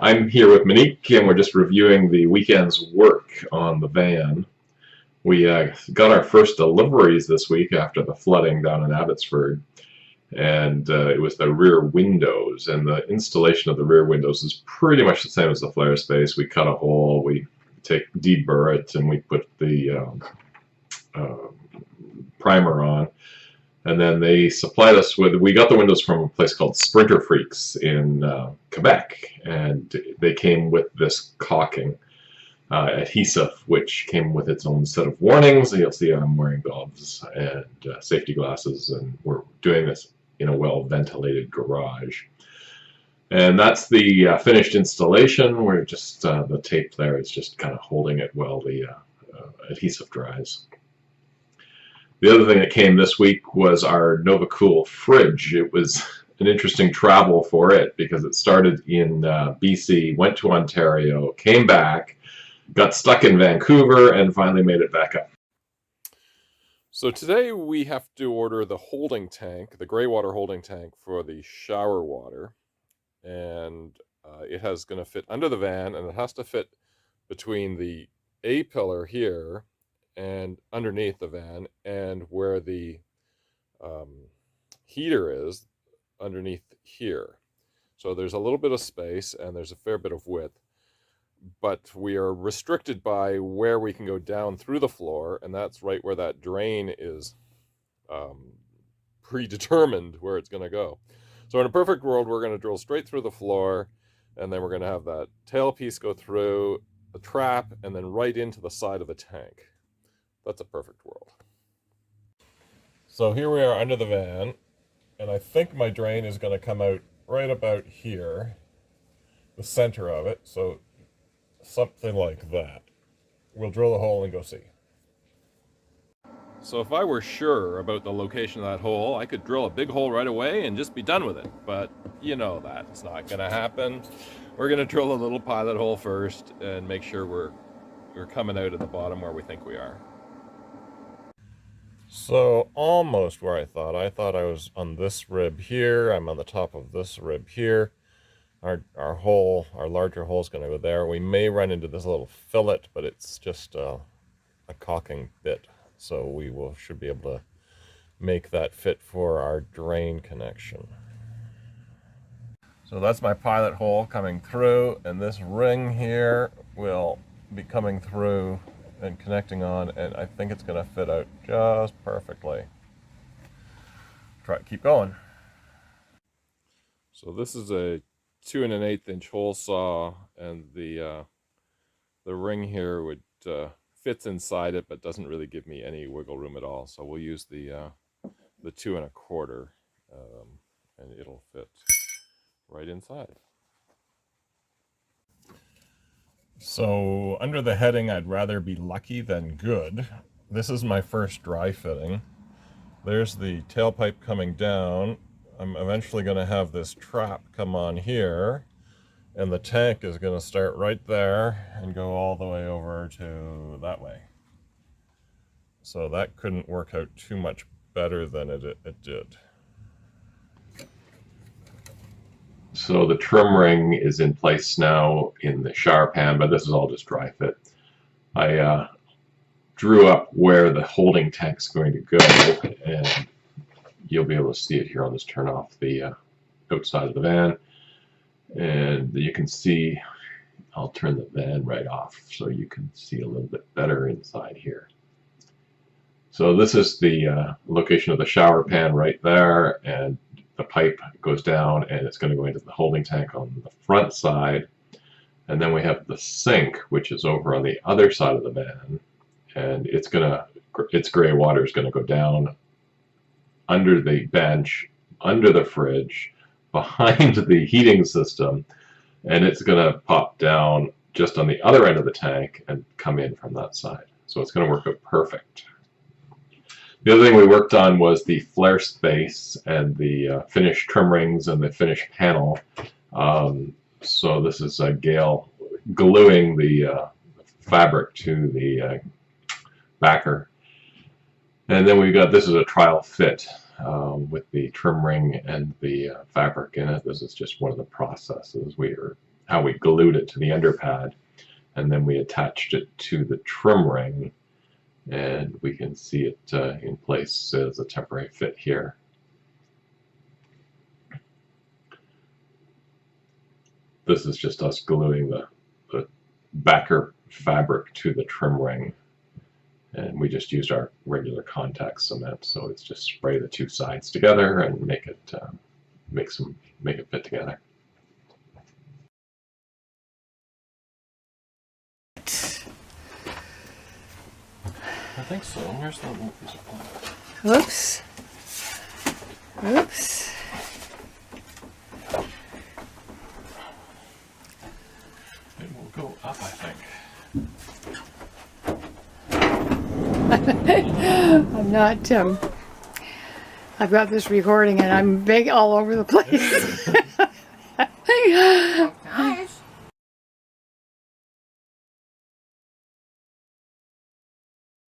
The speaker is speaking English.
I'm here with Monique, and we're just reviewing the weekend's work on the van. We got our first deliveries this week after the flooding down in Abbotsford, and it was the rear windows. And the installation of the rear windows is pretty much the same as the flare space. We cut a hole, we deburr it, and we put the uh, primer on. And then they supplied us with, we got the windows from a place called Sprinter Freaks in Quebec, and they came with this caulking adhesive, which came with its own set of warnings. You'll see I'm wearing gloves and safety glasses, and we're doing this in a well-ventilated garage. And that's the finished installation. We're just, the tape there is just kind of holding it while the adhesive dries. The other thing that came this week was our NovaCool fridge. It was an interesting travel for it because it started in BC, went to Ontario, came back, got stuck in Vancouver, and finally made it back up. So today we have to order the holding tank, the gray water holding tank for the shower water. And it has going to fit under the van, and it has to fit between the A-pillar here and underneath the van, and where the heater is underneath here. So there's a little bit of space and there's a fair bit of width, but we are restricted by where we can go down through the floor, and that's right where that drain is predetermined where it's going to go. So in a perfect world, we're going to drill straight through the floor, and then we're going to have that tailpiece go through the trap and then right into the side of the tank. That's a perfect world. So here we are under the van, and I think my drain is going to come out right about here, the center of it, so something like that. We'll drill a hole and go see. So if I were sure about the location of that hole, I could drill a big hole right away and just be done with it. But you know that's not going to happen. We're going to drill a little pilot hole first and make sure we're coming out at the bottom where we think we are. So almost where I thought. I thought I was on this rib here. I'm on the top of this rib here. Our hole, our larger hole is going to go there. We may run into this little fillet, but it's just a caulking bit. So we should be able to make that fit for our drain connection. So that's my pilot hole coming through, and this ring here will be coming through and connecting on, and I think it's going to fit out just perfectly. Keep going. So this is a 2 1/8 inch hole saw, and the ring here would fits inside it, but doesn't really give me any wiggle room at all. So we'll use the 2 1/4, and it'll fit right inside. So under the heading, I'd rather be lucky than good. This is my first dry fitting. There's the tailpipe coming down. I'm eventually going to have this trap come on here, and the tank is going to start right there and go all the way over to that way. So that couldn't work out too much better than it did. So the trim ring is in place now in the shower pan, but this is all just dry fit. I drew up where the holding tank's going to go, and you'll be able to see it here. I'll just turn off the outside of the van, and you can see, I'll turn the van right off so you can see a little bit better inside here. So this is the location of the shower pan right there, and the pipe goes down and it's going to go into the holding tank on the front side. And then we have the sink, which is over on the other side of the van, and its gray water is going to go down under the bench, under the fridge, behind the heating system, and it's going to pop down just on the other end of the tank and come in from that side. So it's going to work out perfect. The other thing we worked on was the flare space and the finished trim rings and the finished panel. So this is Gail gluing the fabric to the backer. And then we've got, this is a trial fit with the trim ring and the fabric in it. This is just one of the processes. We are how we glued it to the underpad, and then we attached it to the trim ring, and we can see it in place as a temporary fit here. This is just us gluing the backer fabric to the trim ring, and we just used our regular contact cement, so it's just spray the two sides together and make it fit together. I think so. Where's that one piece of plywood? Oops. Oops. It will go up, I think. I'm not, I've got this recording and I'm big all over the place.